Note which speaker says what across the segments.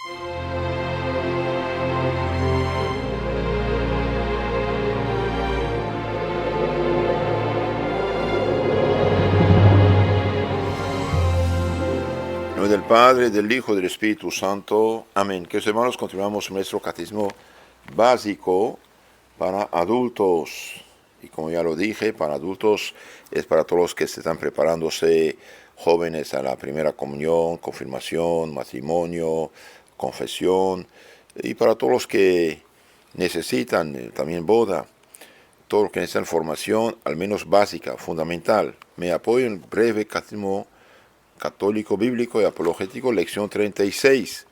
Speaker 1: En nombre del Padre, del Hijo y del Espíritu Santo. Amén. Queridos hermanos, continuamos nuestro catecismo básico para adultos. Y como ya lo dije, para adultos es para todos los que se están preparándose, jóvenes a la primera comunión, confirmación, matrimonio, confesión, y para todos los que necesitan también boda, todos los que necesitan formación, al menos básica, fundamental. Me apoyo en breve catecismo católico, bíblico y apologético, lección 36.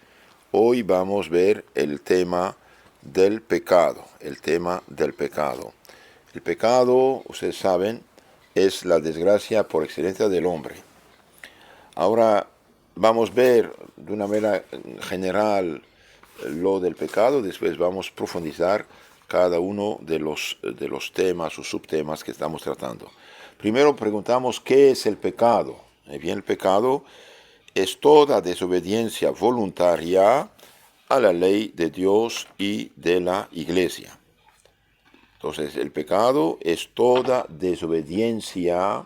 Speaker 1: Hoy vamos a ver el tema del pecado, el tema del pecado. El pecado, ustedes saben, es la desgracia por excelencia del hombre. Ahora vamos a ver de una manera general lo del pecado, después vamos a profundizar cada uno de los temas o subtemas que estamos tratando. Primero preguntamos, ¿qué es el pecado? Bien, el pecado es toda desobediencia voluntaria a la ley de Dios y de la Iglesia. Entonces, el pecado es toda desobediencia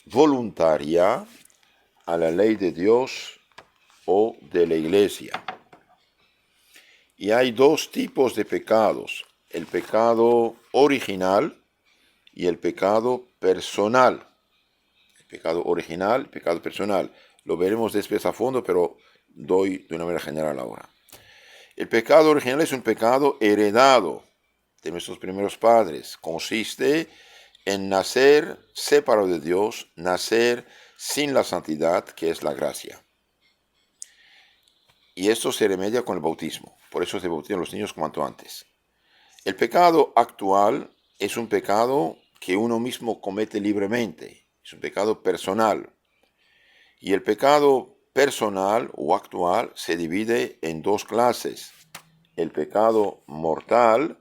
Speaker 1: voluntaria a la ley de Dios o de la Iglesia. Y hay dos tipos de pecados: el pecado original y el pecado personal. El pecado original, el pecado personal. Lo veremos después a fondo, pero doy de una manera general ahora. El pecado original es un pecado heredado de nuestros primeros padres. Consiste en nacer separado de Dios, nacer sin la santidad, que es la gracia. Y esto se remedia con el bautismo. Por eso se bautizan los niños cuanto antes. El pecado actual es un pecado que uno mismo comete libremente. Es un pecado personal. Y el pecado personal o actual se divide en dos clases: el pecado mortal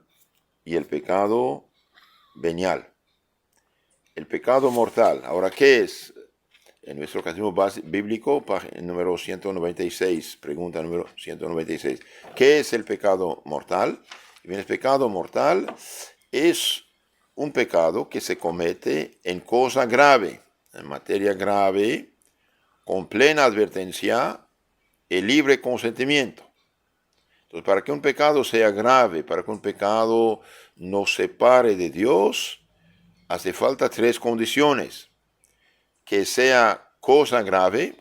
Speaker 1: y el pecado venial. El pecado mortal. Ahora, ¿qué es? En nuestro catecismo bíblico, número 196, pregunta número 196. ¿Qué es el pecado mortal? Bien, el pecado mortal es un pecado que se comete en cosa grave, en materia grave, con plena advertencia y libre consentimiento. Entonces, para que un pecado sea grave, para que un pecado nos separe de Dios, hace falta tres condiciones: que sea cosa grave,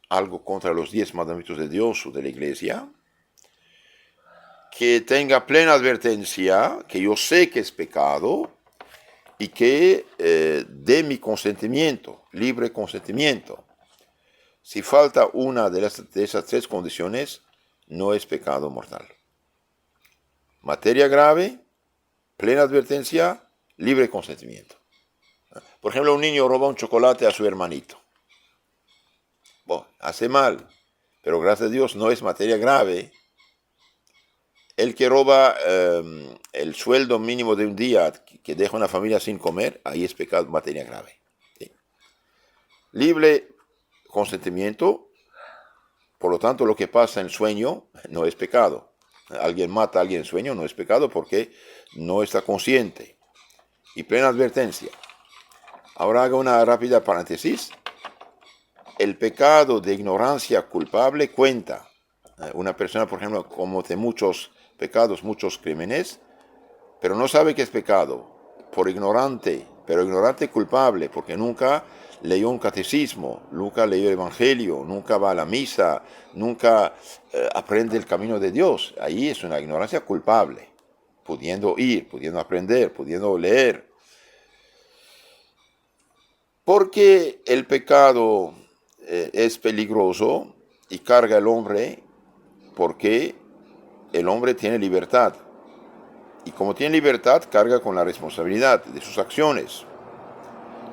Speaker 1: algo contra los 10 mandamientos de Dios o de la Iglesia; que tenga plena advertencia, que yo sé que es pecado, y que dé mi consentimiento, libre consentimiento. Si falta una de esas tres condiciones, no es pecado mortal. Materia grave, plena advertencia, libre consentimiento. Por ejemplo, un niño roba un chocolate a su hermanito. Bueno, hace mal, pero gracias a Dios no es materia grave. El que roba el sueldo mínimo de un día, que deja una familia sin comer, ahí es pecado, materia grave. ¿Sí? Libre consentimiento, por lo tanto, lo que pasa en sueño no es pecado. Alguien mata a alguien en sueño, no es pecado porque no está consciente. Y plena advertencia. Ahora hago una rápida paréntesis. El pecado de ignorancia culpable cuenta. Una persona, por ejemplo, comete muchos pecados, muchos crímenes, pero no sabe que es pecado, por ignorante, pero ignorante culpable, porque nunca leyó un catecismo, nunca leyó el Evangelio, nunca va a la misa, nunca aprende el camino de Dios. Ahí es una ignorancia culpable, pudiendo ir, pudiendo aprender, pudiendo leer. Porque el pecado es peligroso y carga al hombre, porque el hombre tiene libertad. Y como tiene libertad, carga con la responsabilidad de sus acciones.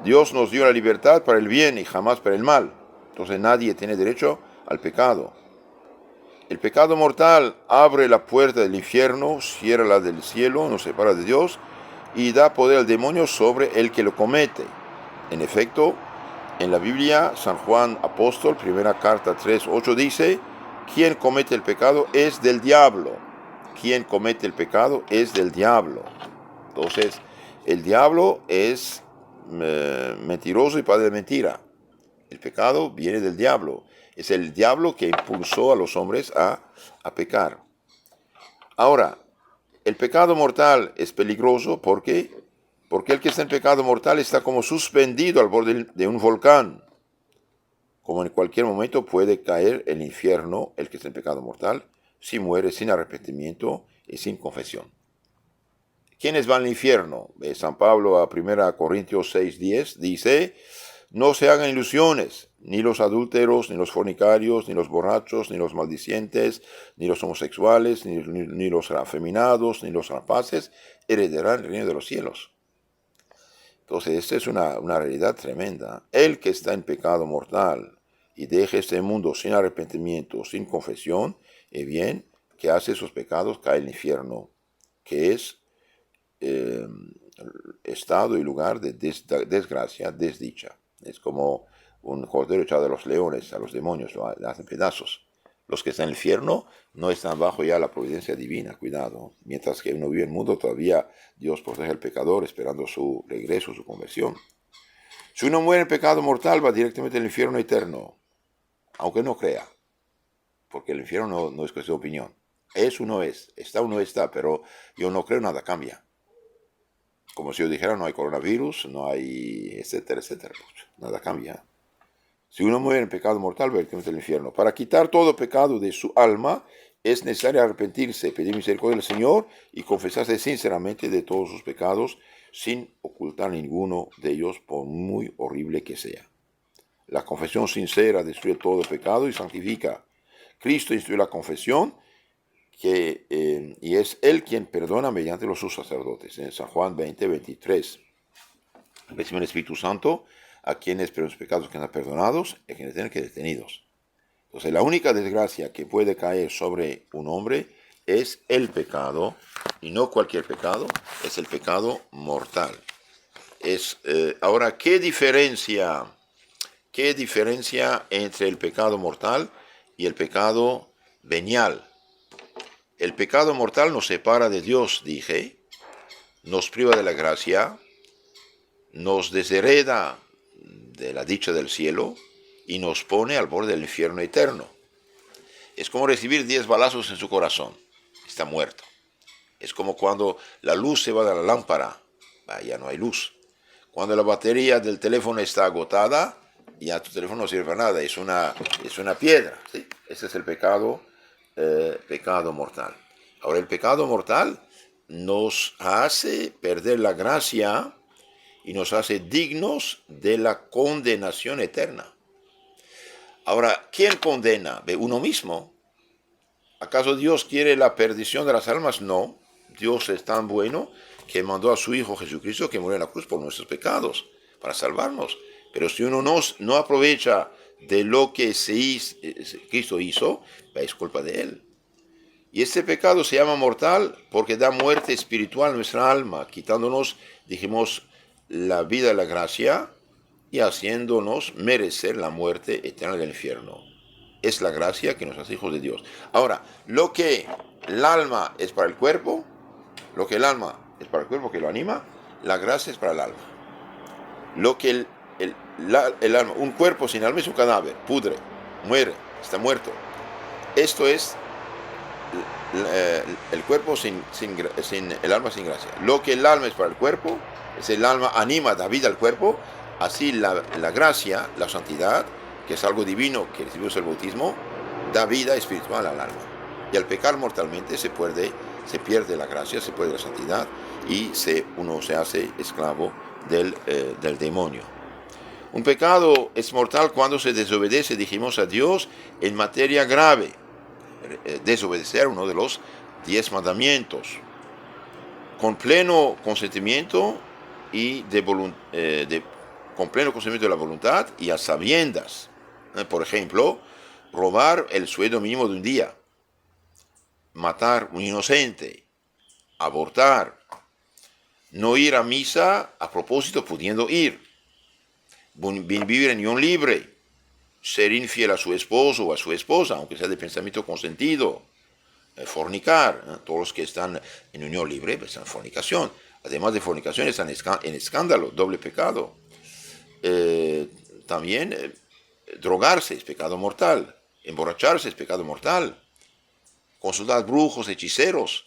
Speaker 1: Dios nos dio la libertad para el bien y jamás para el mal. Entonces nadie tiene derecho al pecado. El pecado mortal abre la puerta del infierno, cierra la del cielo, nos separa de Dios y da poder al demonio sobre el que lo comete. En efecto, en la Biblia, San Juan Apóstol, primera carta 3:8 dice: quien comete el pecado es del diablo. Quien comete el pecado es del diablo. Entonces, el diablo es mentiroso y padre de mentira. El pecado viene del diablo. Es el diablo que impulsó a los hombres a pecar. Ahora, el pecado mortal es peligroso porque el que está en pecado mortal está como suspendido al borde de un volcán. Como en cualquier momento puede caer el infierno el que está en pecado mortal si muere sin arrepentimiento y sin confesión. ¿Quiénes van al infierno? San Pablo a 1 Corintios 6:10 dice: no se hagan ilusiones, ni los adúlteros, ni los fornicarios, ni los borrachos, ni los maldicientes, ni los homosexuales, ni los afeminados, ni los rapaces heredarán el reino de los cielos. Entonces, esta es una realidad tremenda. El que está en pecado mortal y deja este mundo sin arrepentimiento, sin confesión, bien, que hace esos pecados, cae al infierno, que es estado y lugar de desgracia, desdicha. Es como un cordero echado de los leones, a los demonios lo hacen pedazos. Los que están en el infierno no están bajo ya la providencia divina, cuidado. Mientras que uno vive en el mundo, todavía Dios protege al pecador esperando su regreso, su conversión. Si uno muere en pecado mortal, va directamente al infierno eterno, aunque no crea, porque el infierno no es cuestión de opinión. Es uno es, está uno está, pero yo no creo, nada cambia. Como si yo dijera, no hay coronavirus, no hay etcétera, etcétera. Pues, nada cambia. Si uno muere en pecado mortal, va directamente al infierno. Para quitar todo pecado de su alma, es necesario arrepentirse, pedir misericordia del Señor y confesarse sinceramente de todos sus pecados, sin ocultar ninguno de ellos, por muy horrible que sea. La confesión sincera destruye todo pecado y santifica. Cristo instituyó la confesión, y es Él quien perdona mediante los sus sacerdotes. En San Juan 20:23. Reciben el Espíritu Santo a quienes por los pecados quedan perdonados y a quienes tienen que detenidos. Entonces, la única desgracia que puede caer sobre un hombre es el pecado, y no cualquier pecado, es el pecado mortal. Ahora, ¿qué diferencia entre el pecado mortal y el pecado venial? El pecado mortal nos separa de Dios, dije, nos priva de la gracia, nos deshereda de la dicha del cielo y nos pone al borde del infierno eterno. Es como recibir 10 balazos en su corazón, está muerto. Es como cuando la luz se va de la lámpara, ya no hay luz. Cuando la batería del teléfono está agotada, ya tu teléfono no sirve para nada, es una piedra, ¿sí? Ese es el pecado mortal. Ahora, el pecado mortal nos hace perder la gracia y nos hace dignos de la condenación eterna. Ahora, ¿quién condena? ¿De uno mismo? ¿Acaso Dios quiere la perdición de las almas? No. Dios es tan bueno que mandó a su Hijo Jesucristo que murió en la cruz por nuestros pecados, para salvarnos. Pero si uno no aprovecha de lo que Cristo hizo, es culpa de Él. Y este pecado se llama mortal porque da muerte espiritual a nuestra alma, quitándonos, dijimos, la vida de la gracia y haciéndonos merecer la muerte eterna del infierno. Es la gracia que nos hace hijos de Dios. Ahora, lo que el alma es para el cuerpo, que lo anima, la gracia es para el alma. Lo que el alma, un cuerpo sin alma es un cadáver, pudre, muere, está muerto. Esto es el cuerpo sin el alma sin gracia. Lo que el alma es para el cuerpo, es el alma anima, da vida al cuerpo. Así la gracia, la santidad, que es algo divino que recibimos el bautismo, da vida espiritual al alma. Y al pecar mortalmente se pierde la gracia, se pierde la santidad y uno se hace esclavo del demonio. Un pecado es mortal cuando se desobedece, dijimos, a Dios en materia grave. Desobedecer uno de los 10 mandamientos con pleno consentimiento con pleno consentimiento de la voluntad y a sabiendas. Por ejemplo, robar el sueldo mínimo de un día, matar un inocente, abortar, no ir a misa a propósito pudiendo ir, vivir en unión libre, ser infiel a su esposo o a su esposa, aunque sea de pensamiento consentido, fornicar, todos los que están en unión libre pues, están en fornicación, además de fornicación están en escándalo, doble pecado. También drogarse es pecado mortal, emborracharse es pecado mortal, consultar brujos, hechiceros,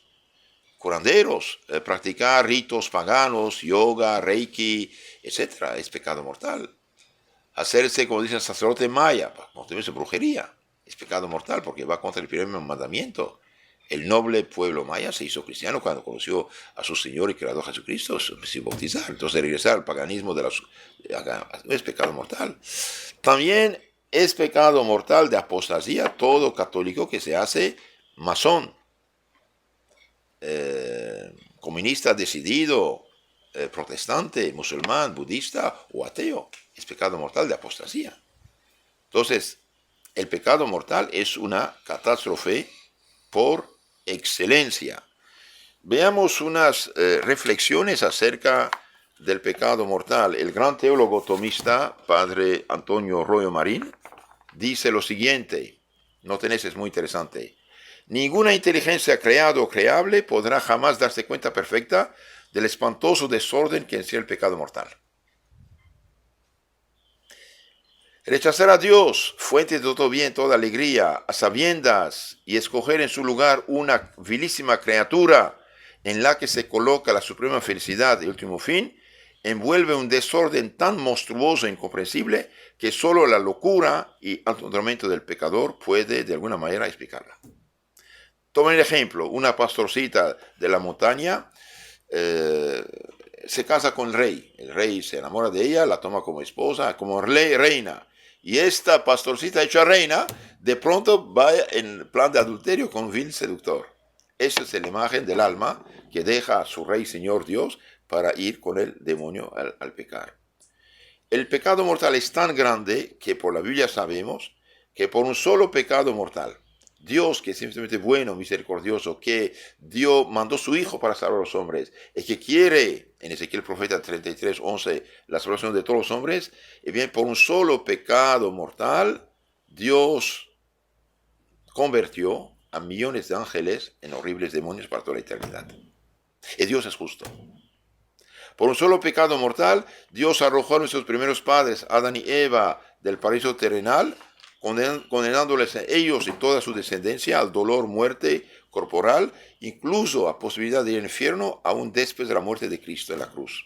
Speaker 1: curanderos, practicar ritos paganos, yoga, reiki, etc. es pecado mortal. Hacerse, como dice el sacerdote maya, es brujería, es pecado mortal porque va contra el primer mandamiento. El noble pueblo maya se hizo cristiano cuando conoció a su Señor y Creador Jesucristo sin bautizar. Entonces regresar al paganismo es pecado mortal. También es pecado mortal de apostasía todo católico que se hace masón, comunista decidido, protestante, musulmán, budista o ateo. Es pecado mortal de apostasía. Entonces, el pecado mortal es una catástrofe por excelencia. Veamos unas reflexiones acerca del pecado mortal. El gran teólogo tomista, padre Antonio Royo Marín, dice lo siguiente, noten eso, es muy interesante. Ninguna inteligencia creada o creable podrá jamás darse cuenta perfecta del espantoso desorden que encierra el pecado mortal. Rechazar a Dios, fuente de todo bien, toda alegría, a sabiendas, y escoger en su lugar una vilísima criatura en la que se coloca la suprema felicidad y último fin, envuelve un desorden tan monstruoso e incomprensible que solo la locura y atontamiento del pecador puede de alguna manera explicarla. Tomen el ejemplo, una pastorcita de la montaña se casa con el rey se enamora de ella, la toma como esposa, como reina, y esta pastorcita hecha reina, de pronto va en plan de adulterio con un vil seductor. Esa es la imagen del alma que deja a su rey Señor Dios para ir con el demonio al pecar. El pecado mortal es tan grande que por la Biblia sabemos que por un solo pecado mortal, Dios, que es simplemente bueno, misericordioso, que mandó su Hijo para salvar a los hombres, y que quiere, en Ezequiel profeta 33:11, la salvación de todos los hombres, y bien, por un solo pecado mortal, Dios convirtió a millones de ángeles en horribles demonios para toda la eternidad. Y Dios es justo. Por un solo pecado mortal, Dios arrojó a nuestros primeros padres, Adán y Eva, del paraíso terrenal, condenándoles a ellos y toda su descendencia al dolor, muerte corporal, incluso a posibilidad de ir al infierno, aún después de la muerte de Cristo en la cruz.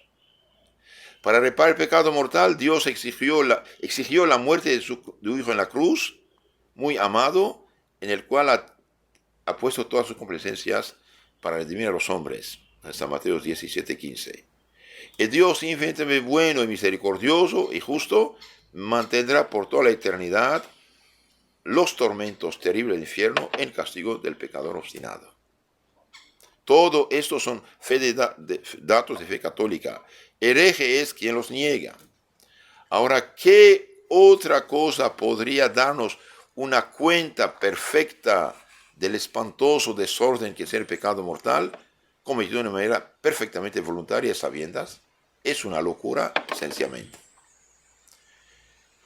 Speaker 1: Para reparar el pecado mortal, Dios exigió la muerte de su Hijo en la cruz, muy amado, en el cual ha puesto todas sus complacencias para redimir a los hombres. En San Mateo 17:15. El Dios infinitamente bueno y misericordioso y justo mantendrá por toda la eternidad los tormentos terribles del infierno en castigo del pecador obstinado. Todo esto son datos de fe católica. Hereje es quien los niega. Ahora, ¿qué otra cosa podría darnos una cuenta perfecta del espantoso desorden que es el pecado mortal, cometido de una manera perfectamente voluntaria y sabiendas? Es una locura, sencillamente.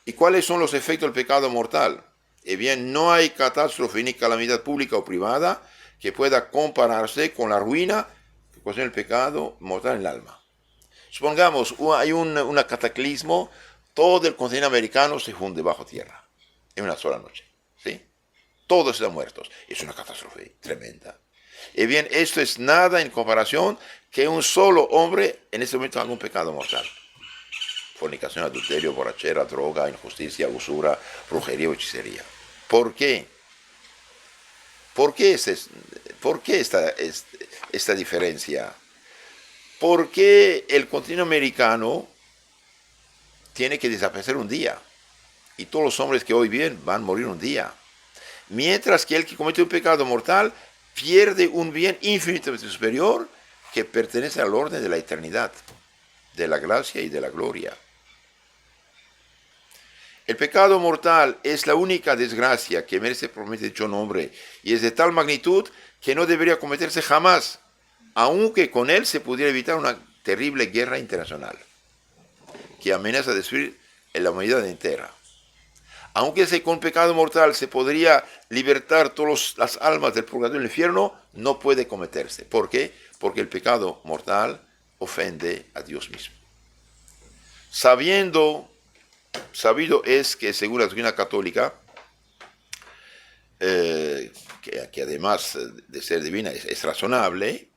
Speaker 1: ¿Y cuáles son los efectos del pecado mortal? Bien, no hay catástrofe ni calamidad pública o privada que pueda compararse con la ruina que ocasiona el pecado mortal en el alma. Supongamos, hay un cataclismo, todo el continente americano se hunde bajo tierra en una sola noche, ¿sí? Todos están muertos. Es una catástrofe tremenda. Y bien, esto es nada en comparación que un solo hombre en este momento haga un pecado mortal. Fornicación, adulterio, borrachera, droga, injusticia, usura, brujería o hechicería. ¿Por qué? ¿Por qué esta diferencia? ¿Por qué el continente americano tiene que desaparecer un día? Y todos los hombres que hoy viven van a morir un día. Mientras que el que comete un pecado mortal pierde un bien infinitamente superior que pertenece al orden de la eternidad, de la gracia y de la gloria. El pecado mortal es la única desgracia que merece prometer dicho nombre y es de tal magnitud que no debería cometerse jamás, aunque con él se pudiera evitar una terrible guerra internacional que amenaza destruir la humanidad entera. Aunque con pecado mortal se podría libertar todas las almas del purgatorio y del infierno, no puede cometerse. ¿Por qué? Porque el pecado mortal ofende a Dios mismo. Sabido es que según la doctrina católica, que además de ser divina es razonable,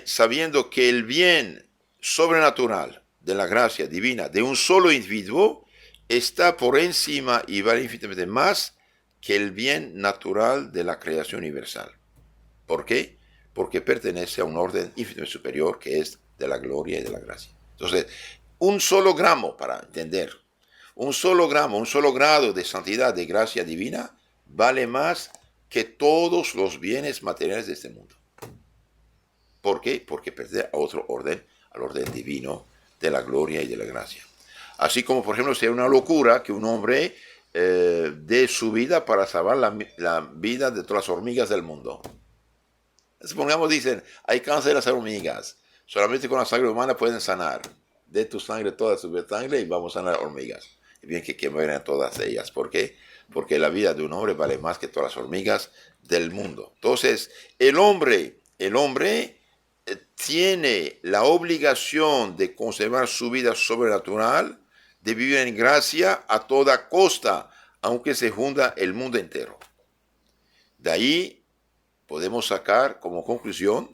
Speaker 1: sabiendo que el bien sobrenatural de la gracia divina de un solo individuo está por encima y vale infinitamente más que el bien natural de la creación universal. ¿Por qué? Porque pertenece a un orden infinitamente superior que es de la gloria y de la gracia. Entonces, un solo gramo, para entender, un solo grado de santidad, de gracia divina, vale más que todos los bienes materiales de este mundo. ¿Por qué? Porque pertenece a otro orden, al orden divino de la gloria y de la gracia. Así como, por ejemplo, sería una locura que un hombre dé su vida para salvar la vida de todas las hormigas del mundo. Supongamos, dicen, hay cáncer de las hormigas, solamente con la sangre humana pueden sanar. De tu sangre, toda su sangre, y vamos a sanar hormigas. Y bien que mueran todas ellas. ¿Por qué? Porque la vida de un hombre vale más que todas las hormigas del mundo. Entonces, el hombre tiene la obligación de conservar su vida sobrenatural, de vivir en gracia a toda costa, aunque se hunda el mundo entero. De ahí podemos sacar como conclusión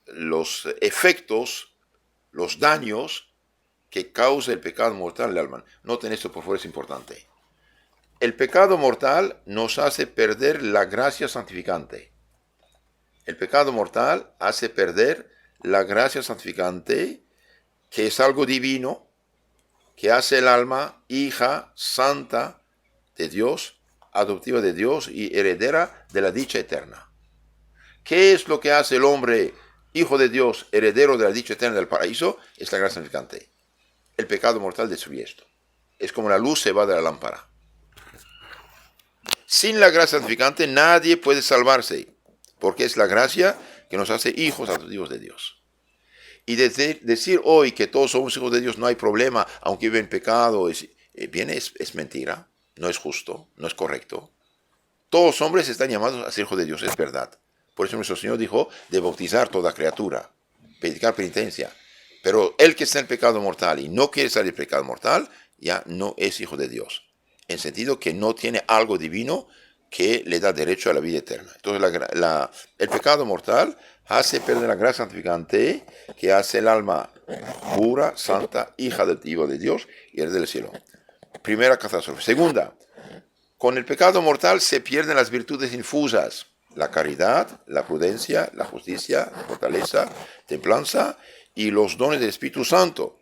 Speaker 1: los efectos, los daños que causa el pecado mortal al alma. Noten esto, por favor, es importante. El pecado mortal nos hace perder la gracia santificante. El pecado mortal hace perder la gracia santificante, que es algo divino, que hace el alma hija santa de Dios, adoptiva de Dios y heredera de la dicha eterna. ¿Qué es lo que hace el hombre, hijo de Dios, heredero de la dicha eterna del paraíso? Es la gracia santificante. El pecado mortal destruye esto. Es como la luz se va de la lámpara. Sin la gracia santificante nadie puede salvarse, porque es la gracia que nos hace hijos adoptivos de Dios. Y decir hoy que todos somos hijos de Dios no hay problema, aunque viven en pecado, es mentira, no es justo, no es correcto. Todos los hombres están llamados a ser hijos de Dios, es verdad. Por eso nuestro Señor dijo de bautizar toda criatura, predicar penitencia. Pero el que está en pecado mortal y no quiere salir del pecado mortal, ya no es hijo de Dios. En sentido que no tiene algo divino que le da derecho a la vida eterna. Entonces el pecado mortal hace perder la gracia santificante que hace el alma pura, santa, hija del Hijo de Dios y el del cielo. Primera catástrofe. Segunda, con el pecado mortal se pierden las virtudes infusas. La caridad, la prudencia, la justicia, la fortaleza, templanza y los dones del Espíritu Santo,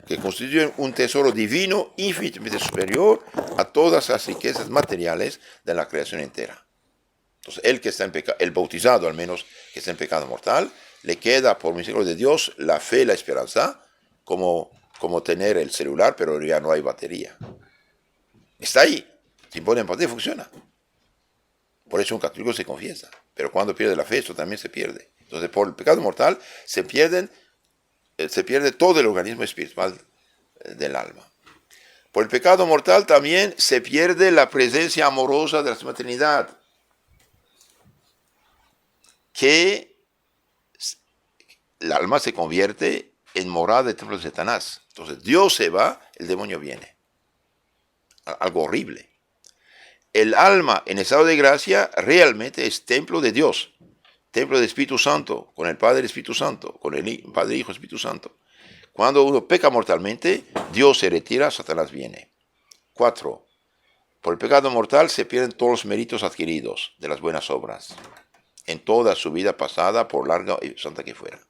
Speaker 1: que constituyen un tesoro divino infinitamente superior a todas las riquezas materiales de la creación entera. Entonces, el que está en pecado, el bautizado al menos, que está en pecado mortal, le queda por misericordia de Dios la fe y la esperanza, como tener el celular, pero ya no hay batería. Está ahí, si pone en pantalla funciona. Por eso un católico se confiesa, pero cuando pierde la fe, esto también se pierde. Entonces, por el pecado mortal se pierde todo el organismo espiritual del alma. Por el pecado mortal también se pierde la presencia amorosa de la Santísima Trinidad, que el alma se convierte en morada de templo de Satanás. Entonces Dios se va, el demonio viene. Algo horrible. El alma en estado de gracia realmente es templo de Dios, templo del Espíritu Santo, con el Padre y el Espíritu Santo, con el Padre, Hijo y Espíritu Santo. Cuando uno peca mortalmente, Dios se retira, Satanás viene. 4. Por el pecado mortal se pierden todos los méritos adquiridos de las buenas obras, en toda su vida pasada, por larga y santa que fuera.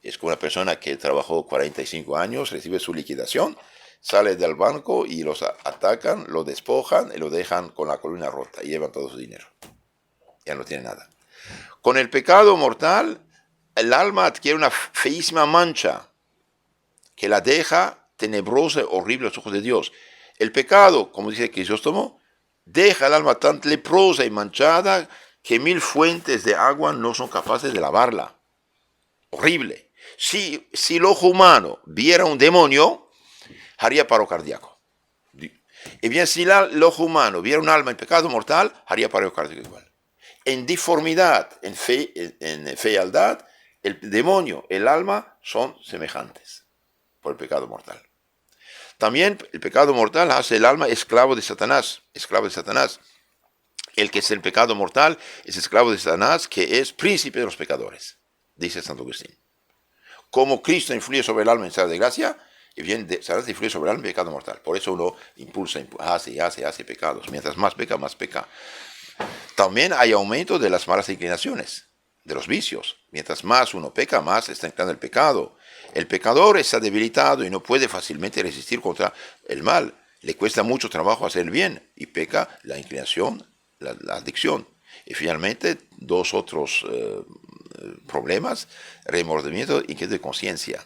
Speaker 1: Es como una persona que trabajó 45 años, recibe su liquidación, sale del banco y los atacan, lo despojan y lo dejan con la columna rota y llevan todo su dinero. Ya no tiene nada. Con el pecado mortal, el alma adquiere una feísima mancha que la deja tenebrosa y horrible a los ojos de Dios. El pecado, como dice Crisóstomo, deja al alma tan leprosa y manchada que 1000 fuentes de agua no son capaces de lavarla. Horrible. Si el ojo humano viera un demonio, haría paro cardíaco. Y bien, si el ojo humano viera un alma en pecado mortal, haría paro cardíaco igual. En diformidad, en fealdad, el demonio, el alma son semejantes por el pecado mortal. También el pecado mortal hace el alma esclavo de Satanás, esclavo de Satanás. El que es el pecado mortal es esclavo de Satanás, que es príncipe de los pecadores, dice Santo Agustín. Como Cristo influye sobre el alma en estado de gracia, y bien, Satanás influye sobre el alma en pecado mortal. Por eso uno hace pecados. Mientras más peca, más peca. También hay aumento de las malas inclinaciones, de los vicios. Mientras más uno peca, más está entrando el pecado. El pecador está debilitado y no puede fácilmente resistir contra el mal. Le cuesta mucho trabajo hacer el bien y peca la inclinación, la adicción. Y finalmente, dos otros problemas: remordimiento y inquietud de conciencia.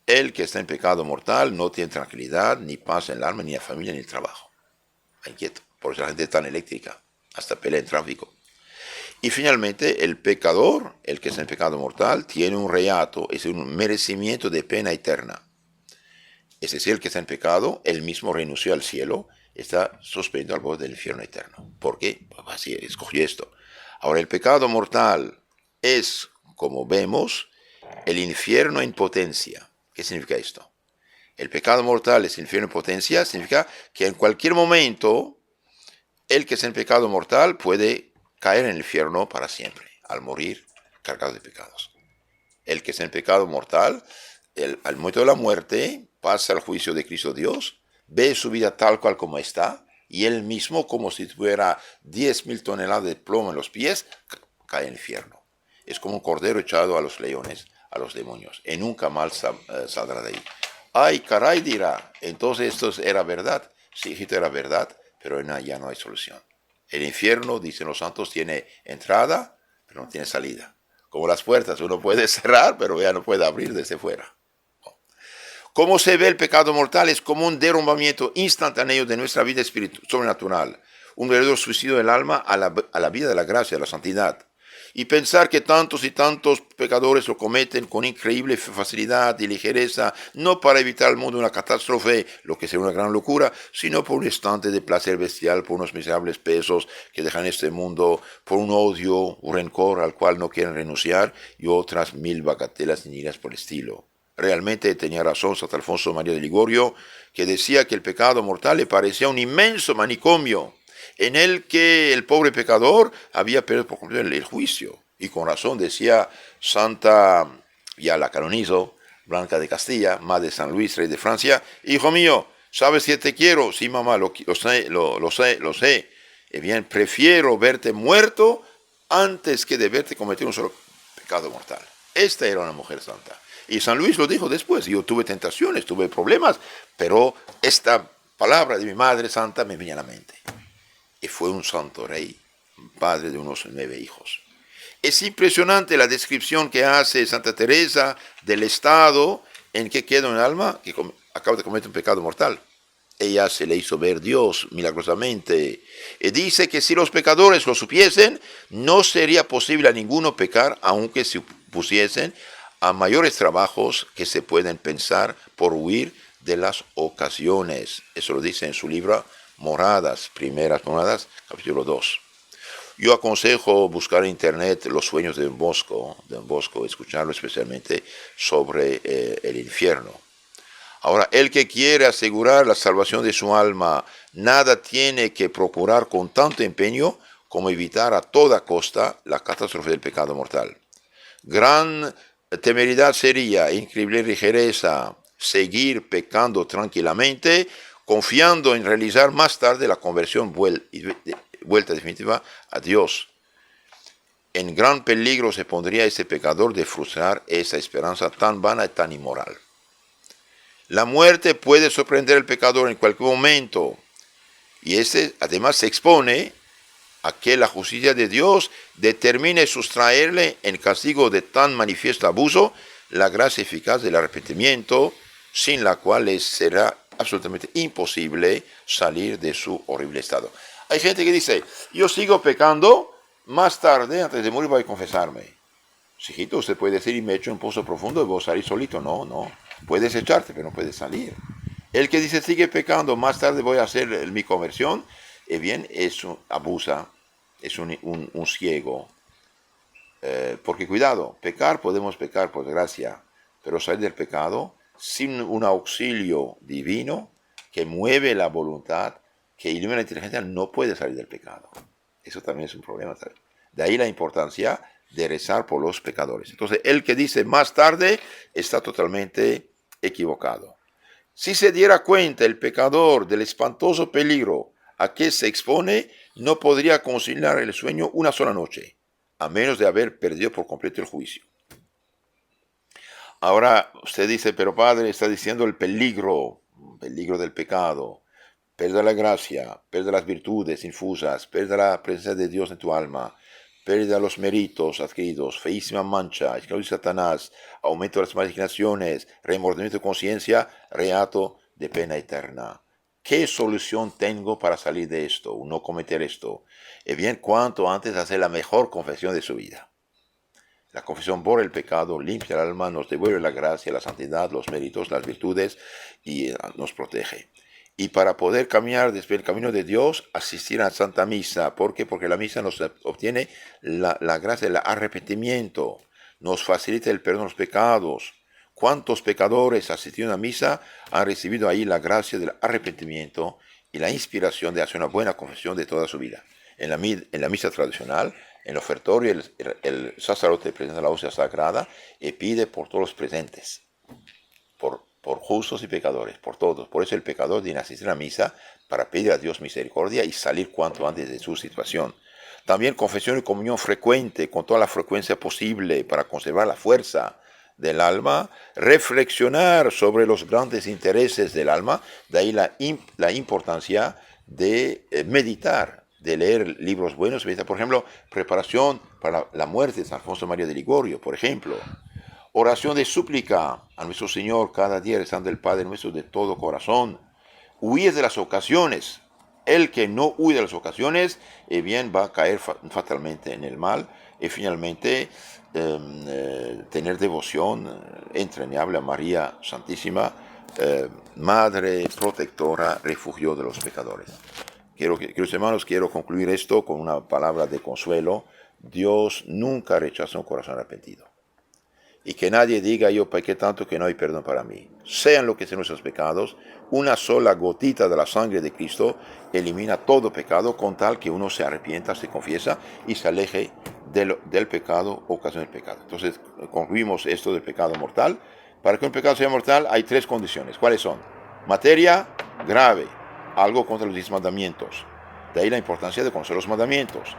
Speaker 1: El que está en pecado mortal no tiene tranquilidad, ni paz en el alma, ni en la familia, ni en el trabajo. Está inquieto. Por eso la gente es tan eléctrica, hasta pelea en tráfico. Y finalmente, el pecador, el que está en pecado mortal, tiene un reato, es un merecimiento de pena eterna. Es decir, el que está en pecado, él mismo renunció al cielo, está suspendido al borde del infierno eterno. ¿Por qué? Pues así escogió esto. Ahora, el pecado mortal es, como vemos, el infierno en potencia. ¿Qué significa esto? El pecado mortal es el infierno en potencia, significa que en cualquier momento el que está en pecado mortal puede caer en el infierno para siempre, al morir cargado de pecados. El que está en pecado mortal, al momento de la muerte, pasa al juicio de Cristo Dios, ve su vida tal cual como está, y él mismo, como si tuviera 10.000 toneladas de plomo en los pies, cae en el infierno. Es como un cordero echado a los leones, a los demonios, y nunca más saldrá de ahí. Ay, caray, dirá, entonces esto era verdad. Sí, esto era verdad, pero ya no hay solución. El infierno, dicen los santos, tiene entrada, pero no tiene salida. Como las puertas, uno puede cerrar, pero ya no puede abrir desde fuera. ¿Cómo se ve el pecado mortal? Es como un derrumbamiento instantáneo de nuestra vida espiritual, sobrenatural. Un verdadero suicidio del alma a la vida de la gracia, de la santidad. Y pensar que tantos y tantos pecadores lo cometen con increíble facilidad y ligereza, no para evitar al mundo una catástrofe, lo que sería una gran locura, sino por un instante de placer bestial, por unos miserables pesos que dejan este mundo, por un odio, un rencor al cual no quieren renunciar, y otras 1000 bagatelas niñas por el estilo. Realmente tenía razón Santo Alfonso María de Ligorio, que decía que el pecado mortal le parecía un inmenso manicomio, en el que el pobre pecador había perdido por completo el juicio. Y con razón decía Santa, ya la canonizó, Blanca de Castilla, madre de San Luis, rey de Francia: hijo mío, ¿sabes que te quiero? Sí, mamá, lo sé. Bien, prefiero verte muerto antes que de verte cometer un solo pecado mortal. Esta era una mujer santa. Y San Luis lo dijo después: yo tuve tentaciones, tuve problemas, pero esta palabra de mi madre santa me venía a la mente. Y fue un santo rey, padre de unos 9 hijos. Es impresionante la descripción que hace Santa Teresa del estado en que queda un alma que acaba de cometer un pecado mortal. Ella se le hizo ver Dios milagrosamente. Y dice que si los pecadores lo supiesen, no sería posible a ninguno pecar, aunque se pusiesen a mayores trabajos que se pueden pensar por huir de las ocasiones. Eso lo dice en su libro Moradas, Primeras Moradas, capítulo 2. Yo aconsejo buscar en internet Los sueños de Don Bosco, escucharlo especialmente sobre el infierno. Ahora, el que quiere asegurar la salvación de su alma, nada tiene que procurar con tanto empeño como evitar a toda costa la catástrofe del pecado mortal. Gran temeridad sería, increíble ligereza, seguir pecando tranquilamente, confiando en realizar más tarde la conversión vuelta definitiva a Dios. En gran peligro se pondría ese pecador de frustrar esa esperanza tan vana y tan inmoral. La muerte puede sorprender al pecador en cualquier momento, y este además se expone a que la justicia de Dios determine sustraerle en castigo de tan manifiesto abuso la gracia eficaz del arrepentimiento, sin la cual les será absolutamente imposible salir de su horrible estado. Hay gente que dice: yo sigo pecando, más tarde, antes de morir, voy a confesarme. Hijito, usted puede decir: y me echo en un pozo profundo y voy a salir solito. No, puedes echarte, pero no puedes salir. El que dice sigue pecando, más tarde voy a hacer mi conversión, bien, abusa, es un ciego. Porque cuidado, pecar podemos pecar por gracia, pero salir del pecado sin un auxilio divino que mueve la voluntad, que ilumina la inteligencia, no puede salir del pecado. Eso también es un problema. De ahí la importancia de rezar por los pecadores. Entonces, el que dice más tarde está totalmente equivocado. Si se diera cuenta el pecador del espantoso peligro a que se expone, no podría conciliar el sueño una sola noche, a menos de haber perdido por completo el juicio. Ahora usted dice, pero padre, está diciendo el peligro del pecado, pérdida de la gracia, pérdida de las virtudes infusas, pérdida de la presencia de Dios en tu alma, pérdida de los méritos adquiridos, feísima mancha, esclavitud de Satanás, aumento de las malignaciones, remordimiento de conciencia, reato de pena eterna. ¿Qué solución tengo para salir de esto, no cometer esto? Bien, cuanto antes hacer la mejor confesión de su vida. La confesión borra el pecado, limpia el alma, nos devuelve la gracia, la santidad, los méritos, las virtudes y nos protege. Y para poder caminar después el camino de Dios, asistir a la Santa Misa. ¿Por qué? Porque la misa nos obtiene la gracia del arrepentimiento, nos facilita el perdón de los pecados. ¿Cuántos pecadores asistiendo a misa han recibido ahí la gracia del arrepentimiento y la inspiración de hacer una buena confesión de toda su vida? En la misa tradicional, en el ofertorio, el sacerdote presenta la hostia sagrada y pide por todos los presentes, por justos y pecadores, por todos. Por eso el pecador tiene que asistir a misa para pedir a Dios misericordia y salir cuanto antes de su situación. También confesión y comunión frecuente, con toda la frecuencia posible, para conservar la fuerza del alma, reflexionar sobre los grandes intereses del alma, de ahí la importancia de meditar, de leer libros buenos, por ejemplo, preparación para la muerte de San Alfonso María de Ligorio, por ejemplo. Oración de súplica a nuestro Señor cada día, rezando el Padre nuestro de todo corazón. Huir de las ocasiones. El que no huye de las ocasiones, bien, va a caer fatalmente en el mal. Y finalmente, tener devoción entrañable a María Santísima, Madre protectora, refugio de los pecadores. Queridos hermanos, quiero concluir esto con una palabra de consuelo. Dios nunca rechaza un corazón arrepentido. Y que nadie diga, yo pequé tanto que no hay perdón para mí. Sean lo que sean nuestros pecados, una sola gotita de la sangre de Cristo elimina todo pecado, con tal que uno se arrepienta, se confiesa y se aleje del pecado, ocasión del pecado. Entonces, concluimos esto del pecado mortal. Para que un pecado sea mortal hay tres condiciones. ¿Cuáles son? Materia grave, algo contra los 10 mandamientos. De ahí la importancia de conocer los mandamientos.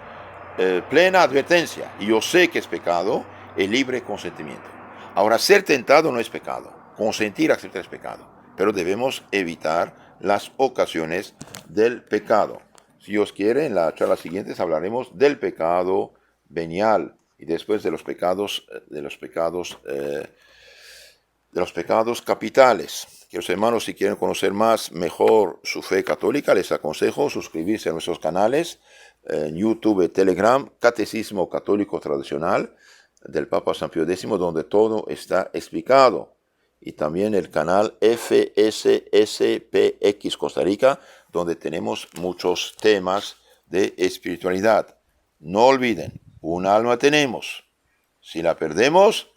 Speaker 1: Plena advertencia, y yo sé que es pecado, el libre consentimiento. Ahora, ser tentado no es pecado, consentir a aceptar es pecado, pero debemos evitar las ocasiones del pecado. Si Dios quiere, en la charla siguiente hablaremos del pecado venial y después de los pecados capitales. Queridos hermanos, si quieren conocer mejor su fe católica, les aconsejo suscribirse a nuestros canales en YouTube, Telegram, Catecismo Católico Tradicional del Papa San Pío X, donde todo está explicado. Y también el canal FSSPX Costa Rica, donde tenemos muchos temas de espiritualidad. No olviden, un alma tenemos. Si la perdemos,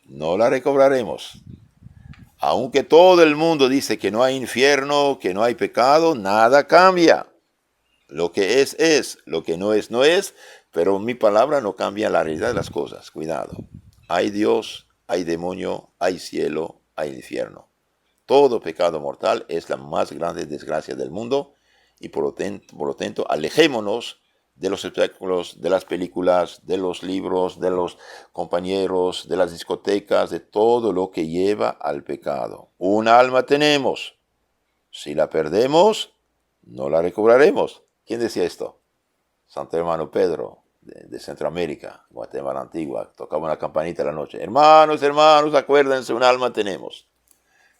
Speaker 1: no la recobraremos. Aunque todo el mundo dice que no hay infierno, que no hay pecado, nada cambia. Lo que es, lo que no es, pero mi palabra no cambia la realidad de las cosas. Cuidado. Hay Dios, hay demonio, hay cielo, hay infierno. Todo pecado mortal es la más grande desgracia del mundo y por lo tanto alejémonos de los espectáculos, de las películas, de los libros, de los compañeros, de las discotecas, de todo lo que lleva al pecado. Un alma tenemos. Si la perdemos, no la recobraremos. ¿Quién decía esto? Santo Hermano Pedro, de Centroamérica, Guatemala Antigua, tocaba una campanita en la noche. Hermanos, acuérdense, un alma tenemos.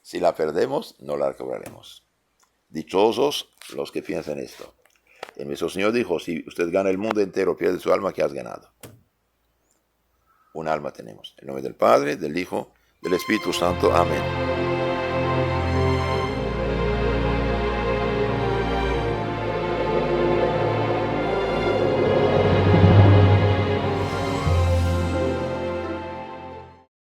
Speaker 1: Si la perdemos, no la recobraremos. Dichosos los que piensan esto. Y nuestro Señor dijo, si usted gana el mundo entero, pierde su alma, ¿qué has ganado? Un alma tenemos. En nombre del Padre, del Hijo, del Espíritu Santo. Amén.